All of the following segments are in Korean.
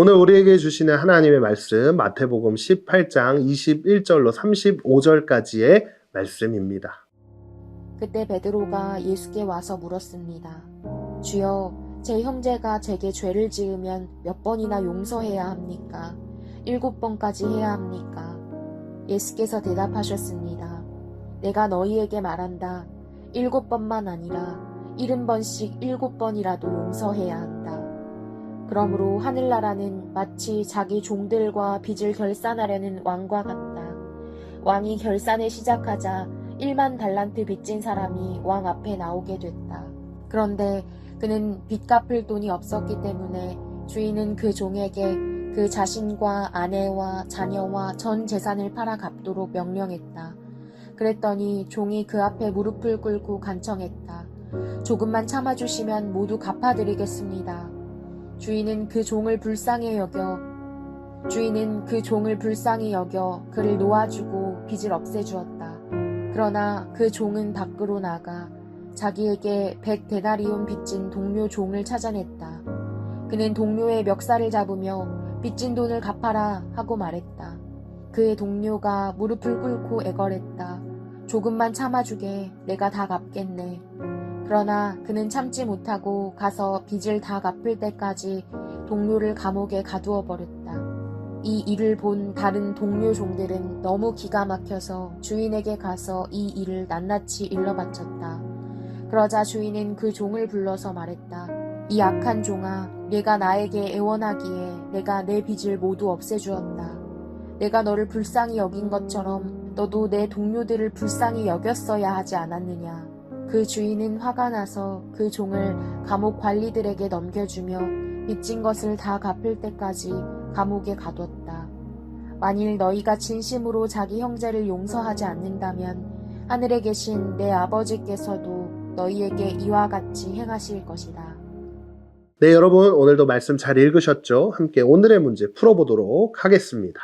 오늘 우리에게 주시는 하나님의 말씀 마태복음 18장 21절로 35절까지의 말씀입니다. 그때 베드로가 예수께 와서 물었습니다. 주여, 제 형제가 제게 죄를 지으면 몇 번이나 용서해야 합니까? 7번까지 해야 합니까? 예수께서 대답하셨습니다. 내가 너희에게 말한다. 7번만 아니라 70번씩 7번이라도 용서해야 한다. 그러므로 하늘나라는 마치 자기 종들과 빚을 결산하려는 왕과 같다. 왕이 결산을 시작하자 1만 달란트 빚진 사람이 왕 앞에 나오게 됐다. 그런데 그는 빚 갚을 돈이 없었기 때문에 주인은 그 종에게 그 자신과 아내와 자녀와 전 재산을 팔아 갚도록 명령했다. 그랬더니 종이 그 앞에 무릎을 꿇고 간청했다. 조금만 참아주시면 모두 갚아드리겠습니다. 주인은 그 종을 불쌍히 여겨 그를 놓아주고 빚을 없애주었다. 그러나 그 종은 밖으로 나가 자기에게 100데나리온 빚진 동료 종을 찾아냈다. 그는 동료의 멱살을 잡으며 빚진 돈을 갚아라 하고 말했다. 그의 동료가 무릎을 꿇고 애걸했다. 조금만 참아주게, 내가 다 갚겠네. 그러나 그는 참지 못하고 가서 빚을 다 갚을 때까지 동료를 감옥에 가두어 버렸다. 이 일을 본 다른 동료 종들은 너무 기가 막혀서 주인에게 가서 이 일을 낱낱이 일러 바쳤다. 그러자 주인은 그 종을 불러서 말했다. 이 악한 종아, 네가 나에게 애원하기에 내가 내 빚을 모두 없애주었다. 내가 너를 불쌍히 여긴 것처럼 너도 내 동료들을 불쌍히 여겼어야 하지 않았느냐. 그 주인은 화가 나서 그 종을 감옥 관리들에게 넘겨주며 빚진 것을 다 갚을 때까지 감옥에 가뒀다. 만일 너희가 진심으로 자기 형제를 용서하지 않는다면 하늘에 계신 내 아버지께서도 너희에게 이와 같이 행하실 것이다. 네, 여러분 오늘도 말씀 잘 읽으셨죠? 함께 오늘의 문제 풀어보도록 하겠습니다.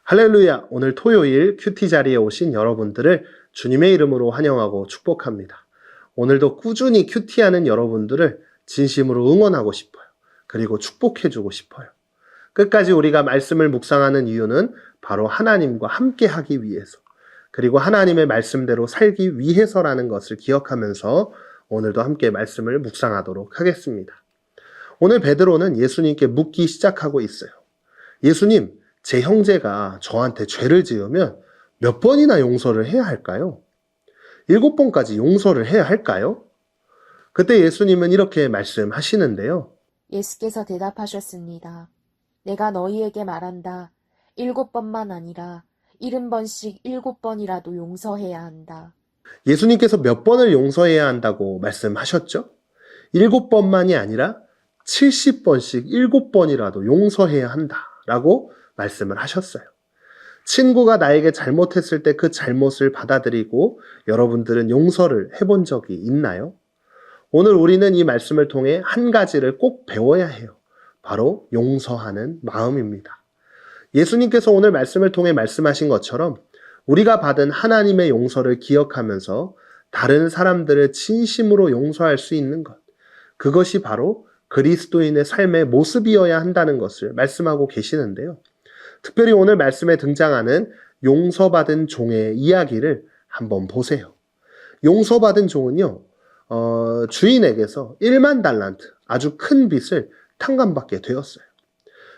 할렐루야! 오늘 토요일 큐티 자리에 오신 여러분들을 주님의 이름으로 환영하고 축복합니다. 오늘도 꾸준히 큐티하는 여러분들을 진심으로 응원하고 싶어요. 그리고 축복해주고 싶어요. 끝까지 우리가 말씀을 묵상하는 이유는 바로 하나님과 함께 하기 위해서, 그리고 하나님의 말씀대로 살기 위해서라는 것을 기억하면서 오늘도 함께 말씀을 묵상하도록 하겠습니다. 오늘 베드로는 예수님께 묻기 시작하고 있어요. 예수님, 제 형제가 저한테 죄를 지으면 몇 번이나 용서를 해야 할까요? 7번까지 용서를 해야 할까요? 그때 예수님은 이렇게 말씀하시는데요. 예수께서 대답하셨습니다. 내가 너희에게 말한다. 7번만 아니라 70번씩 7번이라도 용서해야 한다. 예수님께서 몇 번을 용서해야 한다고 말씀하셨죠? 7번만이 아니라 70번씩 7번이라도 용서해야 한다라고 말씀을 하셨어요. 친구가 나에게 잘못했을 때 그 잘못을 받아들이고 여러분들은 용서를 해본 적이 있나요? 오늘 우리는 이 말씀을 통해 한 가지를 꼭 배워야 해요. 바로 용서하는 마음입니다. 예수님께서 오늘 말씀을 통해 말씀하신 것처럼 우리가 받은 하나님의 용서를 기억하면서 다른 사람들을 진심으로 용서할 수 있는 것, 그것이 바로 그리스도인의 삶의 모습이어야 한다는 것을 말씀하고 계시는데요. 특별히 오늘 말씀에 등장하는 용서받은 종의 이야기를 한번 보세요. 용서받은 종은요, 주인에게서 1만 달란트, 아주 큰 빚을 탕감받게 되었어요.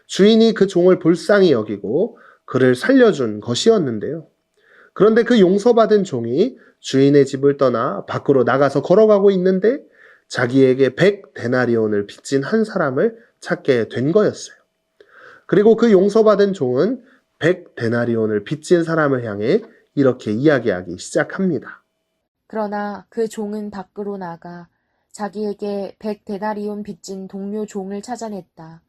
주인이 그 종을 불쌍히 여기고 그를 살려준 것이었는데요. 그런데 그 용서받은 종이 주인의 집을 떠나 밖으로 나가서 걸어가고 있는데 자기에게 100데나리온을 빚진 한 사람을 찾게 된 거였어요. 그리고 그 용서받은 종은 100데나리온을 빚진 사람을 향해 이렇게 이야기하기 시작합니다. 그러나 그 종은 밖으로 나가 자기에게 100데나리온 빚진 동료 종을 찾아냈다.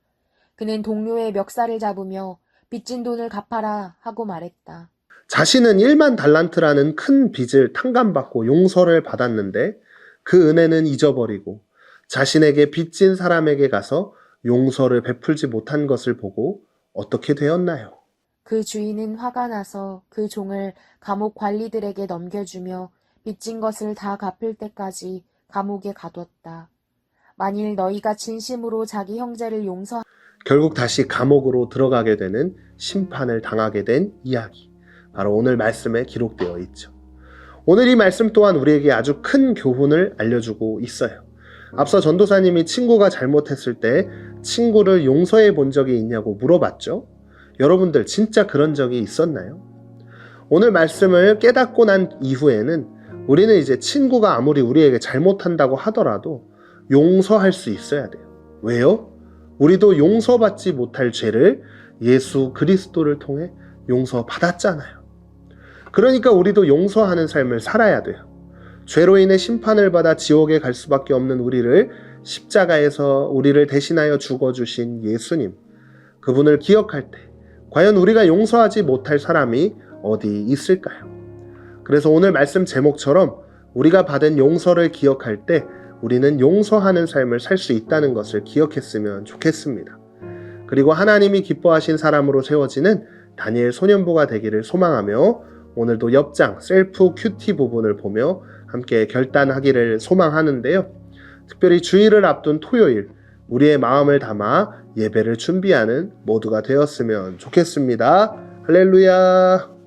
그는 동료의 멱살을 잡으며 빚진 돈을 갚아라 하고 말했다. 자신은 1만 달란트라는 큰 빚을 탕감받고 용서를 받았는데 그 은혜는 잊어버리고 자신에게 빚진 사람에게 가서 용서를 베풀지 못한 것을 보고 어떻게 되었나요? 그 주인은 화가 나서 그 종을 감옥 관리들에게 넘겨주며 빚진 것을 다 갚을 때까지 감옥에 가뒀다. 만일 너희가 진심으로 자기 형제를 결국 다시 감옥으로 들어가게 되는 심판을 당하게 된 이야기. 바로 오늘 말씀에 기록되어 있죠. 오늘 이 말씀 또한 우리에게 아주 큰 교훈을 알려주고 있어요. 앞서 전도사님이 친구가 잘못했을 때 친구를 용서해 본 적이 있냐고 물어봤죠. 여러분들 진짜 그런 적이 있었나요? 오늘 말씀을 깨닫고 난 이후에는 우리는 이제 친구가 아무리 우리에게 잘못한다고 하더라도 용서할 수 있어야 돼요. 왜요? 우리도 용서받지 못할 죄를 예수 그리스도를 통해 용서받았잖아요. 그러니까 우리도 용서하는 삶을 살아야 돼요. 죄로 인해 심판을 받아 지옥에 갈 수밖에 없는 우리를 십자가에서 우리를 대신하여 죽어주신 예수님, 그분을 기억할 때 과연 우리가 용서하지 못할 사람이 어디 있을까요? 그래서 오늘 말씀 제목처럼 우리가 받은 용서를 기억할 때 우리는 용서하는 삶을 살 수 있다는 것을 기억했으면 좋겠습니다. 그리고 하나님이 기뻐하신 사람으로 세워지는 다니엘 소년부가 되기를 소망하며 오늘도 옆장 셀프 큐티 부분을 보며 함께 결단하기를 소망하는데요. 특별히 주일을 앞둔 토요일 우리의 마음을 담아 예배를 준비하는 모두가 되었으면 좋겠습니다. 할렐루야.